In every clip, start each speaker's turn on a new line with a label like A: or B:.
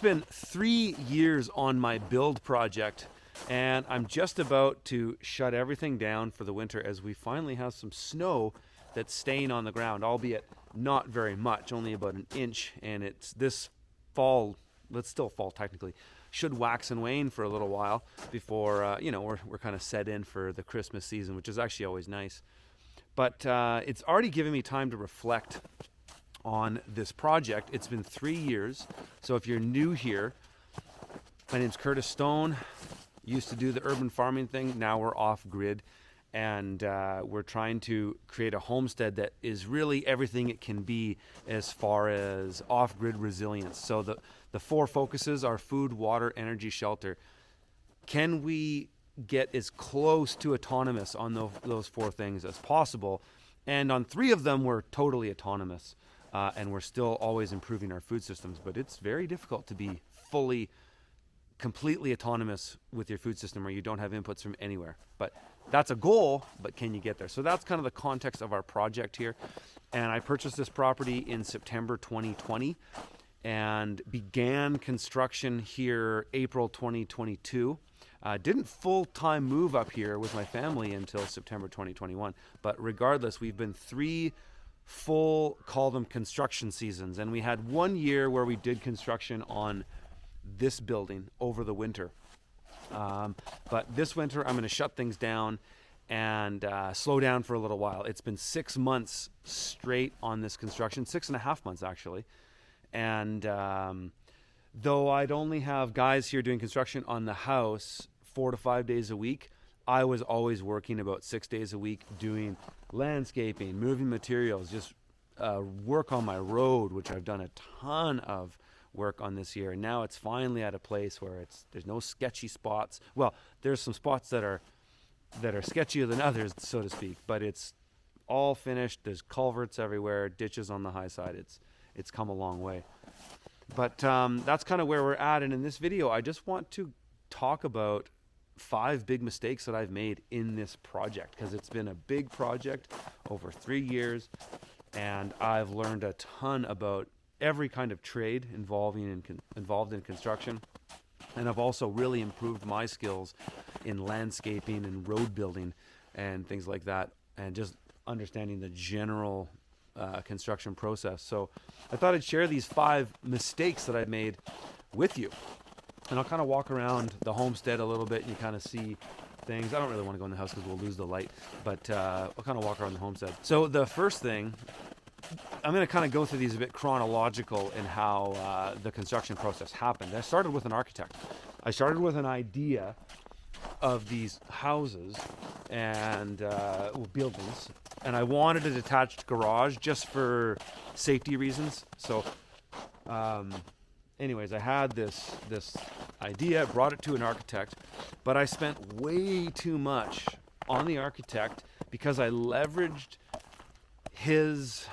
A: been 3 years on my build project, and I'm just about to shut everything down for the winter as we finally have some snow that's staying on the ground, albeit not very much, only about an inch. And it's this fall, it's still fall technically, should wax and wane for a little while before we're kind of set in for the Christmas season, which is actually always nice. But it's already given me time to reflect on this project. It's been 3 years. So if you're new here, my name's Curtis Stone. Used to do the urban farming thing. Now we're off grid, and we're trying to create a homestead that is really everything it can be as far as off-grid resilience. So the 4 focuses are food, water, energy, shelter. Can we get as close to autonomous on those 4 things as possible? And on 3 of them, we're totally autonomous, and we're still always improving our food systems. But it's very difficult to be completely autonomous with your food system where you don't have inputs from anywhere. But that's a goal, but can you get there? So that's kind of the context of our project here. And I purchased this property in September 2020 and began construction here April 2022. Didn't full-time move up here with my family until September 2021. But regardless, we've been 3 full, call them construction seasons. And we had 1 year where we did construction on this building over the winter. But this winter, I'm going to shut things down and slow down for a little while. It's been 6 months straight on this construction, 6.5 months actually. And though I'd only have guys here doing construction on the house 4 to 5 days a week, I was always working about 6 days a week doing landscaping, moving materials, just work on my road, which I've done a ton of work on this year. And now it's finally at a place where there's no sketchy spots. Well, there's some spots that are sketchier than others, so to speak, but it's all finished. There's culverts everywhere, ditches on the high side. It's come a long way. But that's kind of where we're at. And in this video, I just want to talk about 5 big mistakes that I've made in this project, because it's been a big project over 3 years, and I've learned a ton about every kind of trade involved in construction. And I've also really improved my skills in landscaping and road building and things like that, and just understanding the general construction process. So I thought I'd share these 5 mistakes that I've made with you. And I'll kind of walk around the homestead a little bit and you kind of see things. I don't really want to go in the house because we'll lose the light, but I'll kind of walk around the homestead. So the first thing, I'm going to kind of go through these a bit chronological in how the construction process happened. I started with an architect. I started with an idea of these houses and buildings, and I wanted a detached garage just for safety reasons. So anyways, I had this idea, brought it to an architect, but I spent way too much on the architect because I leveraged his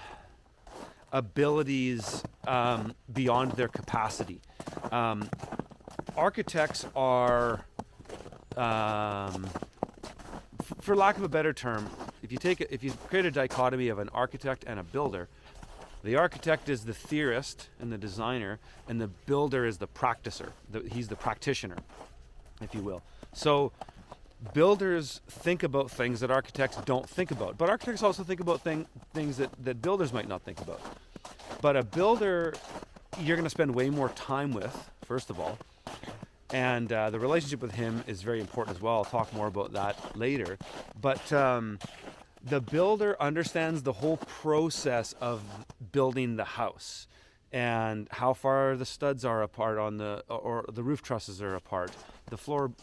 A: abilities beyond their capacity. Architects are, for lack of a better term, if you create a dichotomy of an architect and a builder, the architect is the theorist and the designer, and the builder is the practicer. He's the practitioner, if you will. So builders think about things that architects don't think about, but architects also think about things that builders might not think about. But a builder, you're going to spend way more time with, first of all, and the relationship with him is very important as well. I'll talk more about that later. But the builder understands the whole process of building the house and how far the studs are apart or the roof trusses are apart, the floor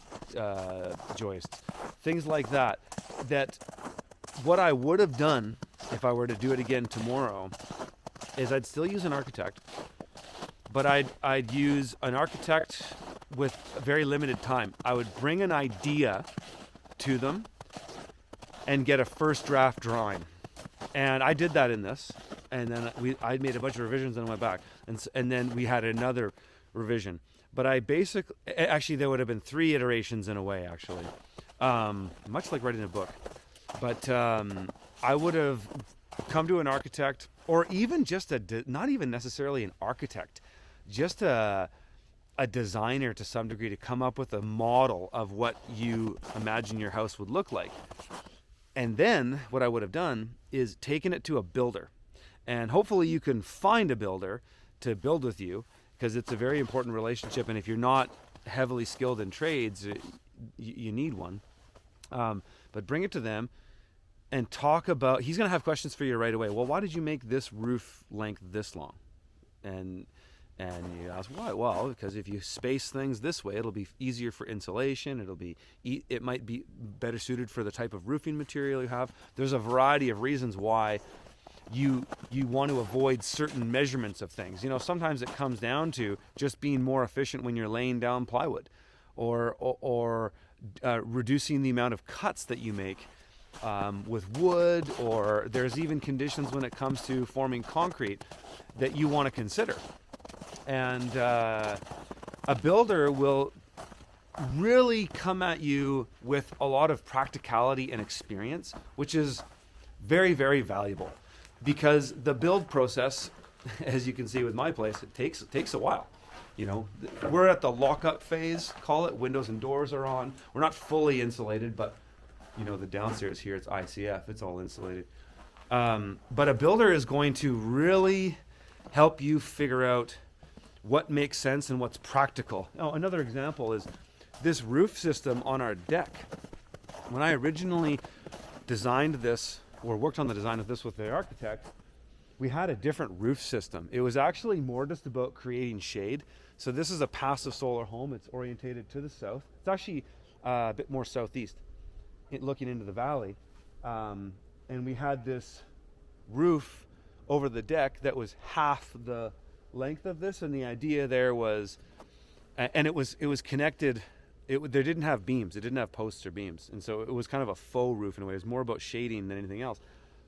A: joists, things like that. That what I would have done if I were to do it again tomorrow is I'd still use an architect, but I'd use an architect with very limited time. I would bring an idea to them and get a first draft drawing. And I did that in this. And then I made a bunch of revisions and went back. And then we had another revision. But actually there would have been 3 iterations in a way, actually. Much like writing a book. But I would have come to an architect, or even just not even necessarily an architect, just a a designer to some degree to come up with a model of what you imagine your house would look like. And then what I would have done is taken it to a builder. And hopefully you can find a builder to build with you, because it's a very important relationship. And if you're not heavily skilled in trades, you need one. But bring it to them and talk about, he's going to have questions for you right away. Well, why did you make this roof length this long? And you ask, why? Well, because if you space things this way, it'll be easier for insulation. It might be better suited for the type of roofing material you have. There's a variety of reasons why you want to avoid certain measurements of things. Sometimes it comes down to just being more efficient when you're laying down plywood, or reducing the amount of cuts that you make with wood, or there's even conditions when it comes to forming concrete that you want to consider. And a builder will really come at you with a lot of practicality and experience, which is very, very valuable, because the build process, as you can see with my place, it takes a while. We're at the lockup phase, call it. Windows and doors are on. We're not fully insulated, but the downstairs here, it's ICF, it's all insulated. But a builder is going to really help you figure out what makes sense and what's practical. Another example is this roof system on our deck. When I originally designed this, or worked on the design of this with the architect, we had a different roof system. It was actually more just about creating shade. So this is a passive solar home. It's orientated to the south. It's actually a bit more southeast, looking into the valley. And we had this roof over the deck that was half the length of this, and the idea there was, and it was connected. They didn't have beams. It didn't have posts or beams, and so it was kind of a faux roof in a way. It was more about shading than anything else.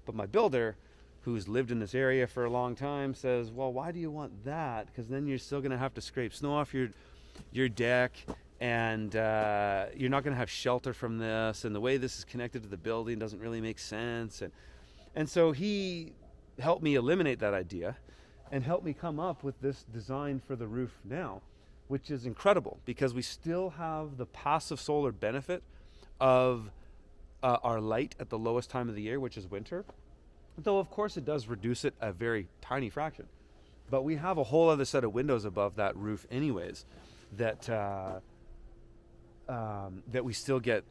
A: But my builder, who's lived in this area for a long time, says, well, why do you want that? Because then you're still going to have to scrape snow off your deck, and you're not going to have shelter from this, and the way this is connected to the building doesn't really make sense. And so he helped me eliminate that idea and helped me come up with this design for the roof now, which is incredible, because we still have the passive solar benefit of our light at the lowest time of the year, which is winter. Though, of course, it does reduce it a very tiny fraction. But we have a whole other set of windows above that roof anyways that we still get,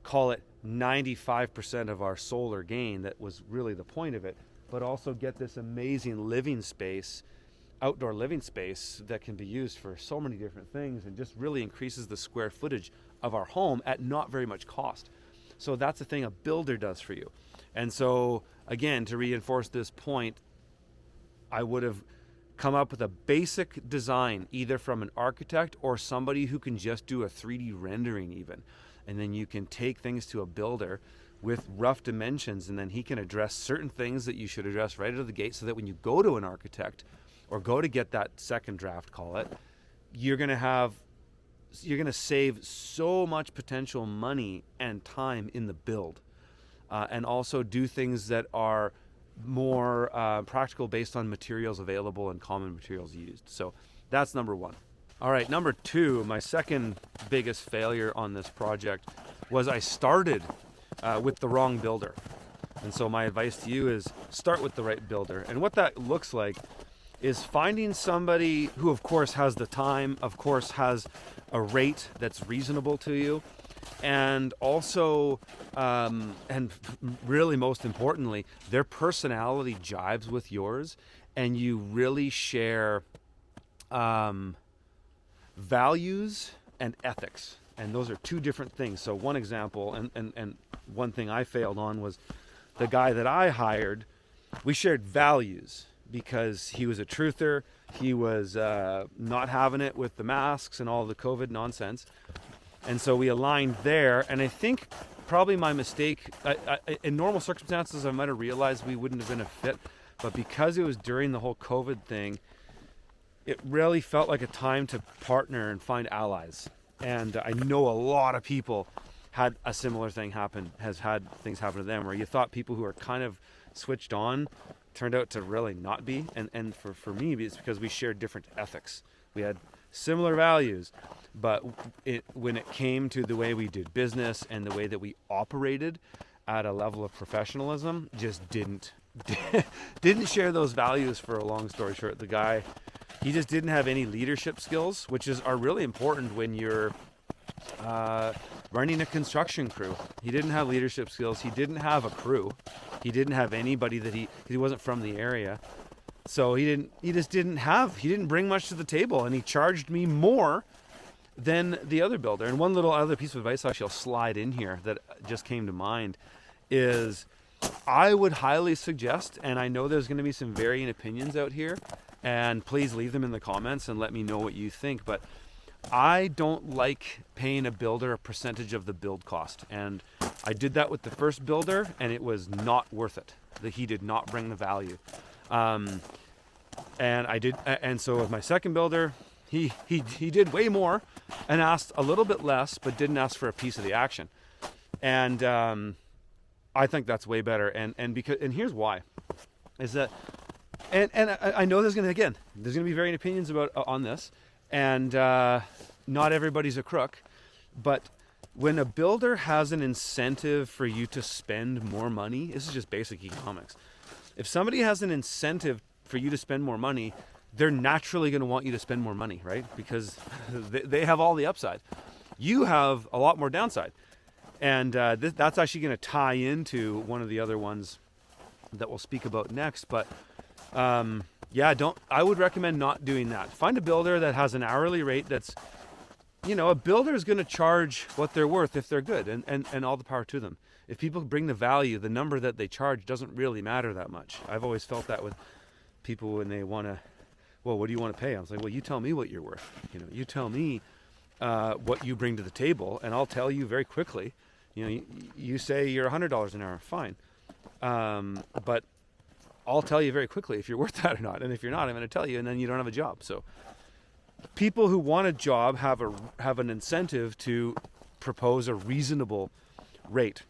A: call it 95% of our solar gain. That was really the point of it. But also get this amazing living space, outdoor living space that can be used for so many different things, and just really increases the square footage of our home at not very much cost. So that's the thing a builder does for you. And so, again, to reinforce this point, I would have come up with a basic design, either from an architect or somebody who can just do a 3D rendering even. And then you can take things to a builder with rough dimensions, and then he can address certain things that you should address right out of the gate, so that when you go to an architect or go to get that second draft, call it, you're going to save so much potential money and time in the build, and also do things that are more practical based on materials available and common materials used. So that's number one. All right, number two, my second biggest failure on this project was I started with the wrong builder. And so my advice to you is start with the right builder. And what that looks like is finding somebody who, of course, has the time, of course, has a rate that's reasonable to you, and also, and really most importantly, their personality jives with yours, and you really share values and ethics. And those are two different things. So one example, and one thing I failed on, was the guy that I hired. We shared values because he was a truther. He was not having it with the masks and all the COVID nonsense. And so we aligned there. And I think probably my mistake, in normal circumstances, I might have realized we wouldn't have been a fit. But because it was during the whole COVID thing, it really felt like a time to partner and find allies. And I know a lot of people had a similar thing happen, has had things happen to them, where you thought people who are kind of switched on turned out to really not be. And for me, it's because we shared different ethics. We had similar values. But when it came to the way we did business and the way that we operated at a level of professionalism, just didn't share those values. For a long story short, the guy, he just didn't have any leadership skills, which are really important when you're running a construction crew. He didn't have leadership skills. He didn't have a crew. He didn't have anybody that he wasn't from the area. So he didn't bring much to the table, and he charged me more than the other builder. And one little other piece of advice actually I'll slide in here that just came to mind is I would highly suggest, and I know there's going to be some varying opinions out here, and please leave them in the comments and let me know what you think, but I don't like paying a builder a percentage of the build cost. And I did that with the first builder, and it was not worth it. He did not bring the value. And so with my second builder, he did way more and asked a little bit less, but didn't ask for a piece of the action. And I think that's way better. And here's why, is that, and I know there's gonna be varying opinions on this, and not everybody's a crook, but when a builder has an incentive for you to spend more money, this is just basic economics. If somebody has an incentive for you to spend more money, they're naturally going to want you to spend more money, right? Because they have all the upside. You have a lot more downside. And that's actually going to tie into one of the other ones that we'll speak about next. But I would recommend not doing that. Find a builder that has an hourly rate that's, a builder is going to charge what they're worth if they're good, and all the power to them. If people bring the value, the number that they charge doesn't really matter that much. I've always felt that with people when they want to, well, what do you want to pay? I was like, well, you tell me what you're worth. You tell me what you bring to the table, and I'll tell you very quickly. You say you're $100 an hour, fine. But I'll tell you very quickly if you're worth that or not. And if you're not, I'm going to tell you, and then you don't have a job. So people who want a job have an incentive to propose a reasonable rate.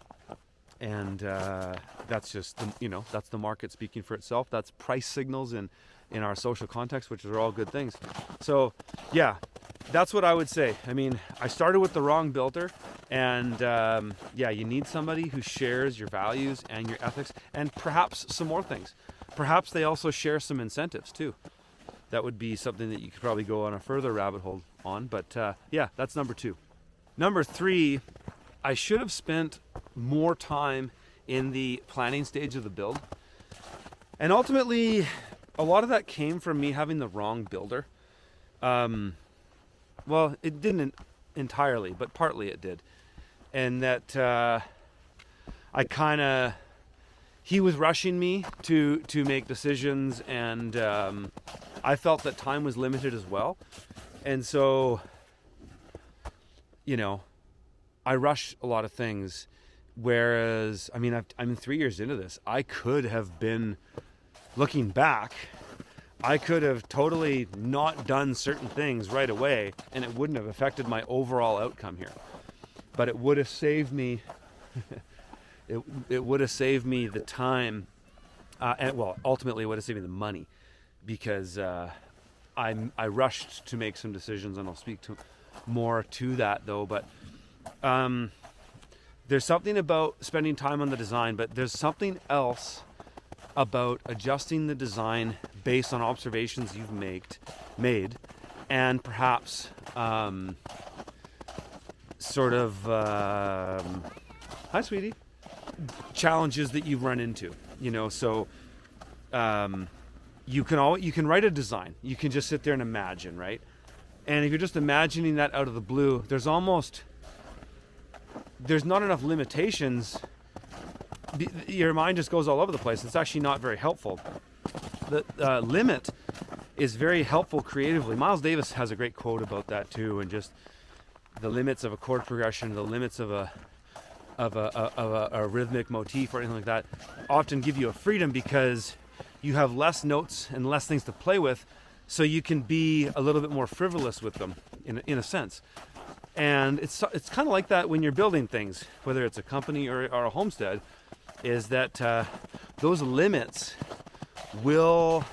A: And that's just, that's the market speaking for itself. That's price signals in our social context, which are all good things. So, yeah, that's what I would say. I mean, I started with the wrong builder, and you need somebody who shares your values and your ethics, and perhaps some more things. Perhaps they also share some incentives too. That would be something that you could probably go on a further rabbit hole on. But that's number 2. Number 3, I should have spent more time in the planning stage of the build. And ultimately, a lot of that came from me having the wrong builder. Well, it didn't entirely, but partly it did. And that he was rushing me to make decisions, and I felt that time was limited as well. And so, I rush a lot of things, whereas, I'm 3 years into this. I could have been, looking back, I could have totally not done certain things right away, and it wouldn't have affected my overall outcome here. But it would have saved me, it would have saved me the time, ultimately it would have saved me the money, because I rushed to make some decisions, and I'll speak more to that though. But there's something about spending time on the design, but there's something else about adjusting the design based on observations you've made, and perhaps hi sweetie, challenges that you've run into. So you can write a design. You can just sit there and imagine, right? And if you're just imagining that out of the blue, there's not enough limitations. Your mind just goes all over the place. It's actually not very helpful. The limit is very helpful creatively. Miles Davis has a great quote about that too, and just the limits of a chord progression, the limits of a rhythmic motif or anything like that often give you a freedom, because you have less notes and less things to play with, so you can be a little bit more frivolous with them in a sense. And it's kind of like that when you're building things, whether it's a company or a homestead, is that those limits will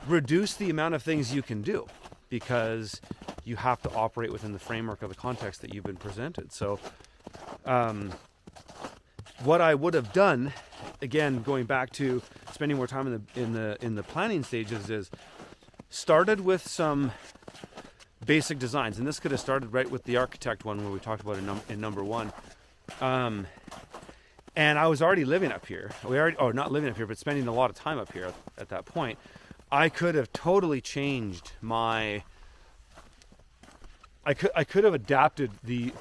A: reduce the amount of things you can do, because you have to operate within the framework of the context that you've been presented. So what I would have done, again, going back to spending more time in the planning stages, is started with some basic designs, and this could have started right with the architect one where we talked about in number one. And I was already living up here. Not living up here, but spending a lot of time up here at that point. I could have totally changed my. I could have adapted the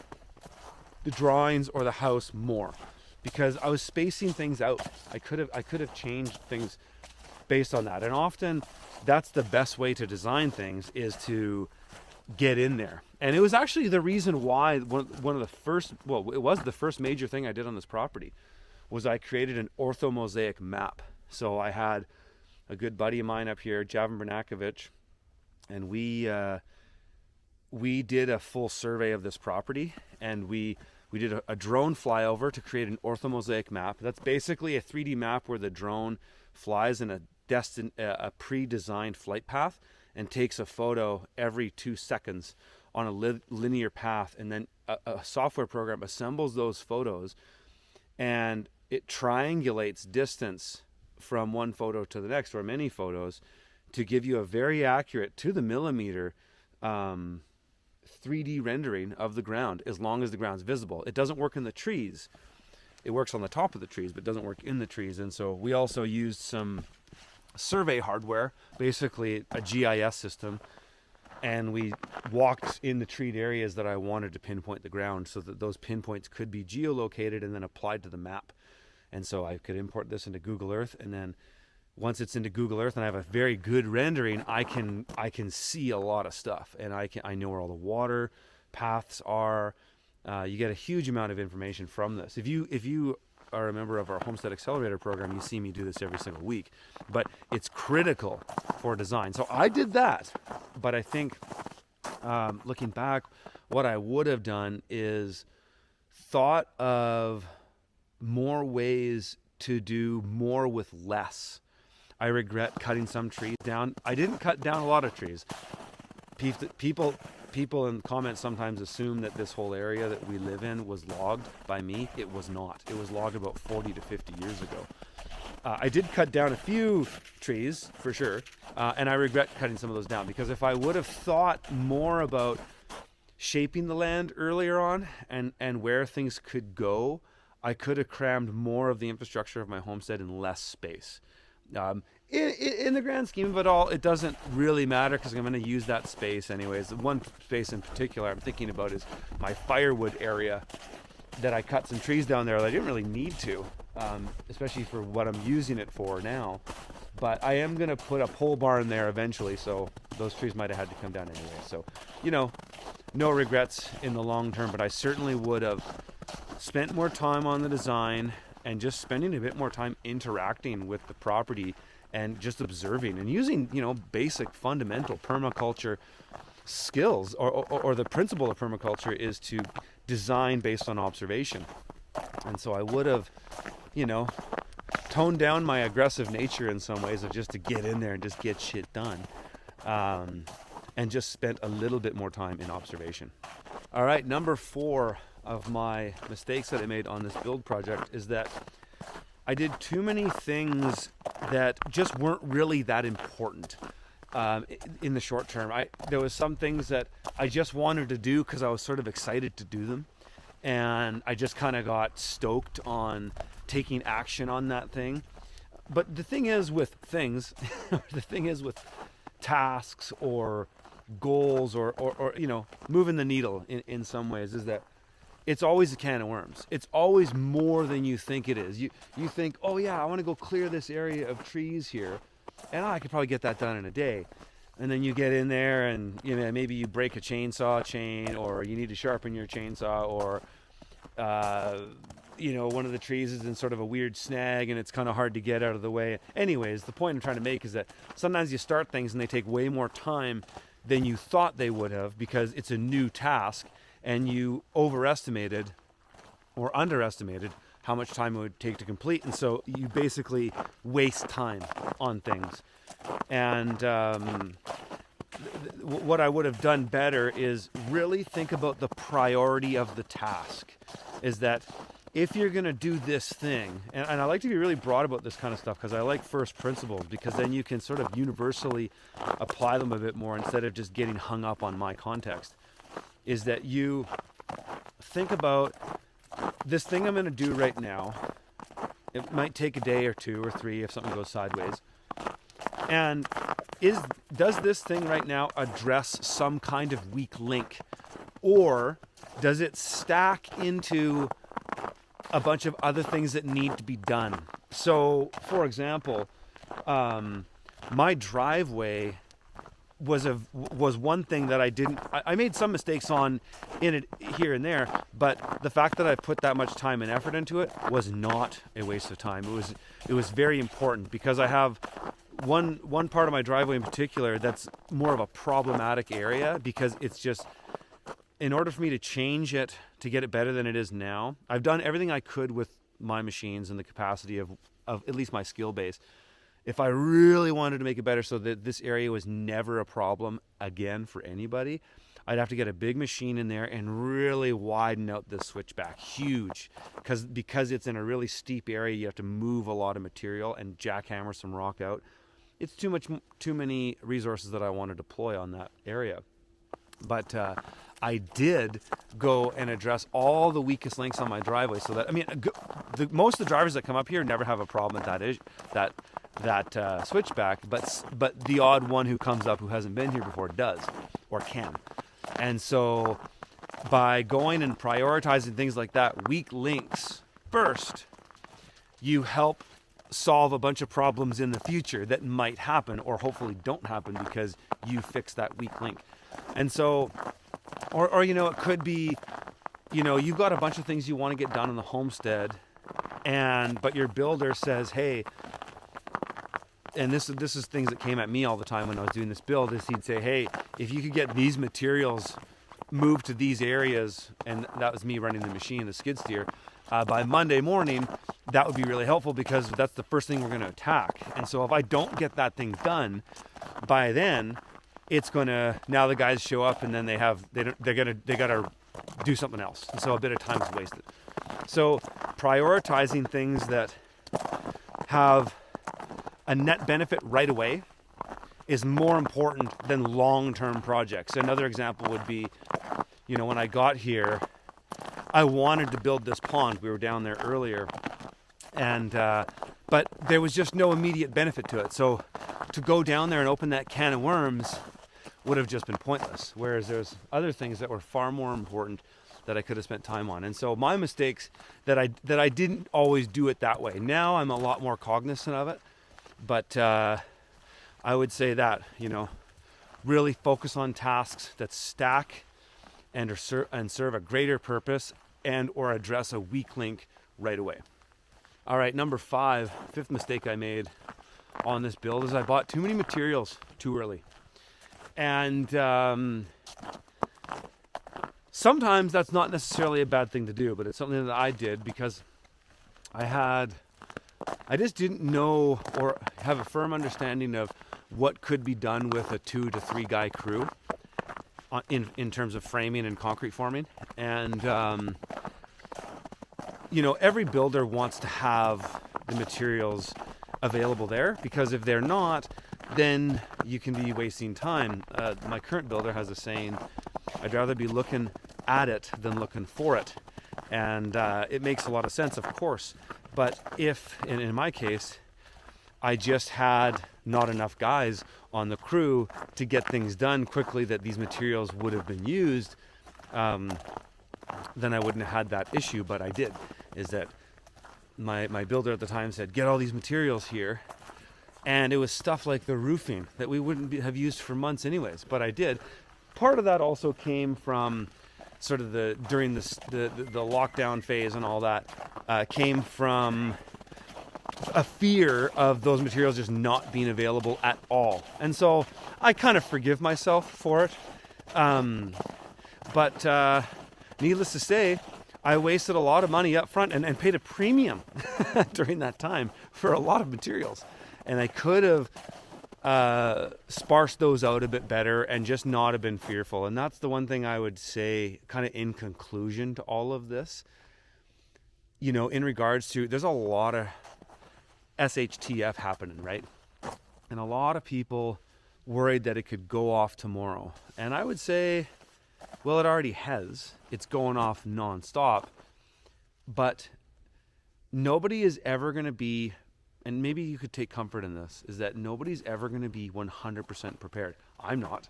A: drawings or the house more, because I was spacing things out. I could have changed things based on that. And often that's the best way to design things, is to get in there. And it was actually the reason why one of the first, well, it was the first major thing I did on this property, was I created an orthomosaic map. So I had a good buddy of mine up here, Javin Bernakovich, and we did a full survey of this property, and we did a drone flyover to create an orthomosaic map. That's basically a 3D map where the drone flies in a pre-designed flight path and takes a photo every 2 seconds on a linear path, and then a software program assembles those photos, and it triangulates distance from one photo to the next, or many photos, to give you a very accurate, to the millimeter, 3D rendering of the ground, as long as the ground's visible. It doesn't work in the trees. It works on the top of the trees, but doesn't work in the trees. And so we also used some survey hardware, basically a GIS system, and we walked in the treed areas that I wanted to pinpoint the ground, so that those pinpoints could be geolocated and then applied to the map. And so I could import this into Google Earth, and then once it's into Google Earth and I have a very good rendering, I can see a lot of stuff, and I know where all the water paths are. You get a huge amount of information from this. If you are a member of our Homestead Accelerator program, you see me do this every single week. But it's critical for design. So I did that, but I think looking back, what I would have done is thought of more ways to do more with less. I regret cutting some trees down. I didn't cut down a lot of trees. People in comments sometimes assume that this whole area that we live in was logged by me. It was not. It was logged about 40 to 50 years ago. I did cut down a few trees, for sure, and I regret cutting some of those down, because if I would have thought more about shaping the land earlier on and where things could go, I could have crammed more of the infrastructure of my homestead in less space. In the grand scheme of it all, it doesn't really matter, because I'm going to use that space anyways. The one space in particular I'm thinking about is my firewood area, that I cut some trees down there that I didn't really need to, especially for what I'm using it for now. But I am going to put a pole barn there eventually, so those trees might have had to come down anyway. So, no regrets in the long term, but I certainly would have spent more time on the design and just spending a bit more time interacting with the property and just observing and using, basic fundamental permaculture skills, or the principle of permaculture is to design based on observation. And so I would have, toned down my aggressive nature in some ways, of just to get in there and just get shit done, and just spent a little bit more time in observation. All right, number 4 of my mistakes that I made on this build project is that I did too many things that just weren't really that important in the short term. There was some things that I just wanted to do because I was sort of excited to do them, and I just kind of got stoked on taking action on that thing. But the thing is with things, the thing is with tasks or goals or moving the needle in some ways, is that it's always a can of worms. It's always more than you think it is. You think, oh yeah, I want to go clear this area of trees here, and I could probably get that done in a day. And then you get in there and maybe you break a chainsaw chain, or you need to sharpen your chainsaw, or one of the trees is in sort of a weird snag and it's kind of hard to get out of the way. Anyways, the point I'm trying to make is that sometimes you start things and they take way more time than you thought they would have, because it's a new task, and you overestimated or underestimated how much time it would take to complete. And so you basically waste time on things. And what I would have done better is really think about the priority of the task. Is that if you're going to do this thing, and I like to be really broad about this kind of stuff because I like first principles, because then you can sort of universally apply them a bit more instead of just getting hung up on my context, is that you think about this thing I'm going to do right now. It might take a day or 2 or 3 if something goes sideways. And does this thing right now address some kind of weak link, or does it stack into a bunch of other things that need to be done? So, for example, my driveway was one thing that I made some mistakes on in it here and there, but the fact that I put that much time and effort into it was not a waste of time. It was very important, because I have one part of my driveway in particular that's more of a problematic area, because it's just, in order for me to change it to get it better than it is now, I've done everything I could with my machines and the capacity of at least my skill base. If I really wanted to make it better so that this area was never a problem again for anybody, I'd have to get a big machine in there and really widen out this switchback, huge, because it's in a really steep area. You have to move a lot of material and jackhammer some rock out. It's too many resources that I want to deploy on that area. But I did go and address all the weakest links on my driveway, so that, I mean, most of the drivers that come up here never have a problem with that switchback, but the odd one who comes up who hasn't been here before does, or can. And so by going and prioritizing things like that, weak links first, you help solve a bunch of problems in the future that might happen, or hopefully don't happen, because you fix that weak link. And so, or it could be, you've got a bunch of things you want to get done in the homestead, but your builder says, hey, and this is things that came at me all the time when I was doing this build, is he'd say, hey, if you could get these materials moved to these areas, and that was me running the machine, the skid steer, by Monday morning, that would be really helpful, because that's the first thing we're going to attack. And so if I don't get that thing done by then, it's going to, now the guys show up and then they got to do something else. And so a bit of time is wasted. So prioritizing things that have a net benefit right away is more important than long-term projects. Another example would be, when I got here, I wanted to build this pond. We were down there earlier, but there was just no immediate benefit to it. So to go down there and open that can of worms would have just been pointless. Whereas there's other things that were far more important that I could have spent time on. And so my mistakes that I didn't always do it that way. Now I'm a lot more cognizant of it, but I would say that, really focus on tasks that stack and serve a greater purpose, and or address a weak link right away. All right, number 5, fifth mistake I made on this build is I bought too many materials too early. And sometimes that's not necessarily a bad thing to do, but it's something that I did because I just didn't know or have a firm understanding of what could be done with a 2 to 3 guy crew in terms of framing and concrete forming. And every builder wants to have the materials available there, because if they're not, then you can be wasting time. My current builder has a saying, I'd rather be looking at it than looking for it. And it makes a lot of sense, of course. But in my case, I just had not enough guys on the crew to get things done quickly that these materials would have been used, then I wouldn't have had that issue. But I did, is that my builder at the time said, get all these materials here. And it was stuff like the roofing that we wouldn't have used for months anyways, but I did. Part of that also came from sort of during the lockdown phase and all that, came from a fear of those materials just not being available at all. And so I kind of forgive myself for it. But needless to say, I wasted a lot of money up front and paid a premium during that time for a lot of materials. And I could have sparse those out a bit better and just not have been fearful. And that's the one thing I would say kind of in conclusion to all of this, you know, in regards to, there's a lot of SHTF happening, right? And a lot of people worried that it could go off tomorrow. And I would say, well, it already has. It's going off nonstop. But nobody is ever going to be, and maybe you could take comfort in this, is that nobody's ever going to be 100% prepared. I'm not.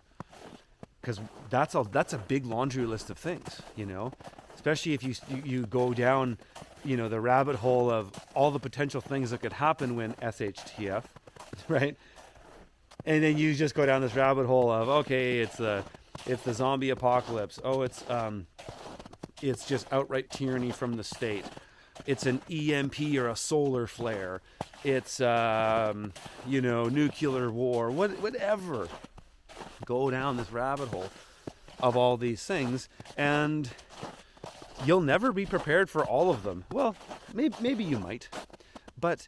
A: Because that's a big laundry list of things, you know? Especially if you go down, you know, the rabbit hole of all the potential things that could happen when SHTF, right? And then you just go down this rabbit hole of, okay, it's the zombie apocalypse. Oh, it's just outright tyranny from the state. It's an EMP or a solar flare. It's, you know, nuclear war, whatever. Go down this rabbit hole of all these things, and you'll never be prepared for all of them. Well, maybe you might, but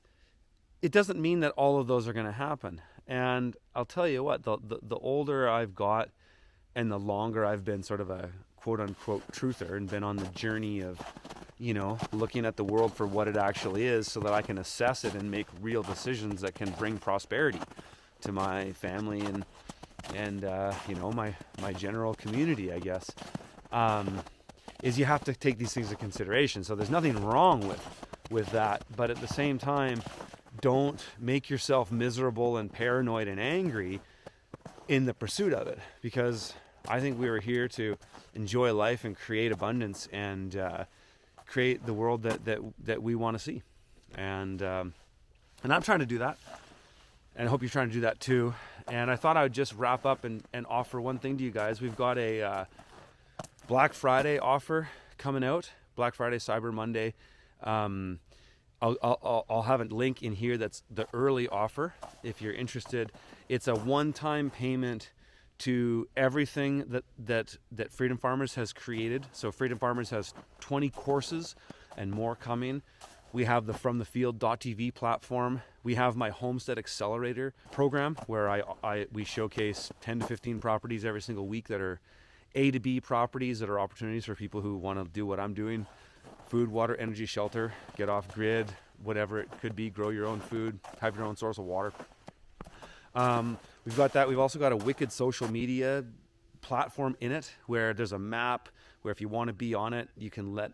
A: it doesn't mean that all of those are going to happen. And I'll tell you what, the older I've got and the longer I've been sort of a quote unquote truther and been on the journey of, you know, looking at the world for what it actually is so that I can assess it and make real decisions that can bring prosperity to my family and you know, my general community, I guess, is you have to take these things into consideration. So there's nothing wrong with that, but at the same time, don't make yourself miserable and paranoid and angry in the pursuit of it, because I think we are here to enjoy life and create abundance and create the world that we want to see. And I'm trying to do that, and I hope you're trying to do that too. And I thought I would just wrap up and offer one thing to you guys. We've got a Black Friday offer coming out, Black Friday, Cyber Monday. I'll have a link in here that's the early offer if you're interested. It's a one-time payment to everything that Freedom Farmers has created. So Freedom Farmers has 20 courses and more coming. We have the FromTheField.tv platform. We have my Homestead Accelerator program where we showcase 10 to 15 properties every single week that are A to B properties that are opportunities for people who want to do what I'm doing. Food, water, energy, shelter, get off grid, whatever it could be, grow your own food, have your own source of water. We've got that. We've also got a wicked social media platform in it where there's a map where if you want to be on it, you can let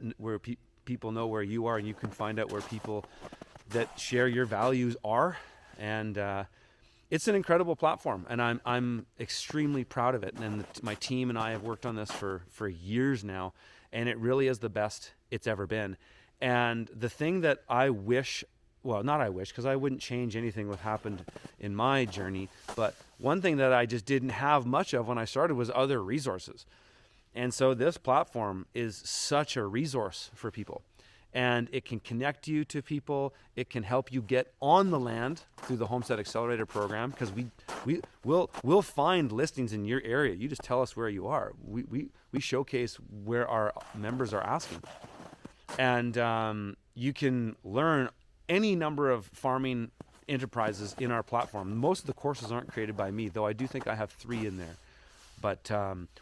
A: people know where you are, and you can find out where people that share your values are. And it's an incredible platform, and I'm extremely proud of it. And my team and I have worked on this for years now, and it really is the best it's ever been. And the thing that I wish, well, not I wish, because I wouldn't change anything what happened in my journey, but one thing that I just didn't have much of when I started was other resources. And so this platform is such a resource for people, and it can connect you to people. It can help you get on the land through the Homestead Accelerator program, because we'll find listings in your area. You just tell us where you are. We showcase where our members are asking, and you can learn any number of farming enterprises in our platform. Most of the courses aren't created by me, though I do think I have 3 in there. But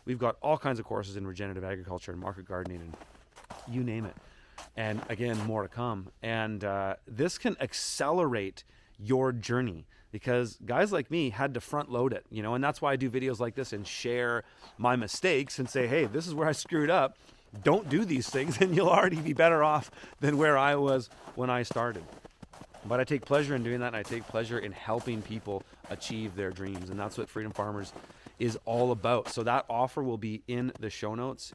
A: we've got all kinds of courses in regenerative agriculture and market gardening and you name it. And again, more to come. And this can accelerate your journey, because guys like me had to front load it, you know, and that's why I do videos like this and share my mistakes and say, hey, this is where I screwed up. Don't do these things, and you'll already be better off than where I was when I started. But I take pleasure in doing that, and I take pleasure in helping people achieve their dreams, and that's what Freedom Farmers is all about. So that offer will be in the show notes.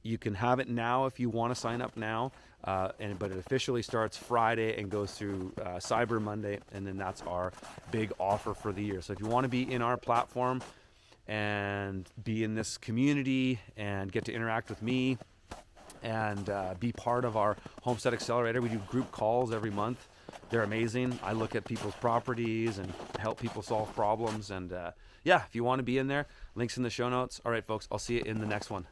A: You can have it now if you want to sign up now, but it officially starts Friday and goes through Cyber Monday, and then that's our big offer for the year. So if you want to be in our platform and be in this community and get to interact with me and be part of our Homestead Accelerator, we do group calls every month. They're amazing. I look at people's properties and help people solve problems. And yeah, if you want to be in there, links in the show notes. All right, folks, I'll see you in the next one.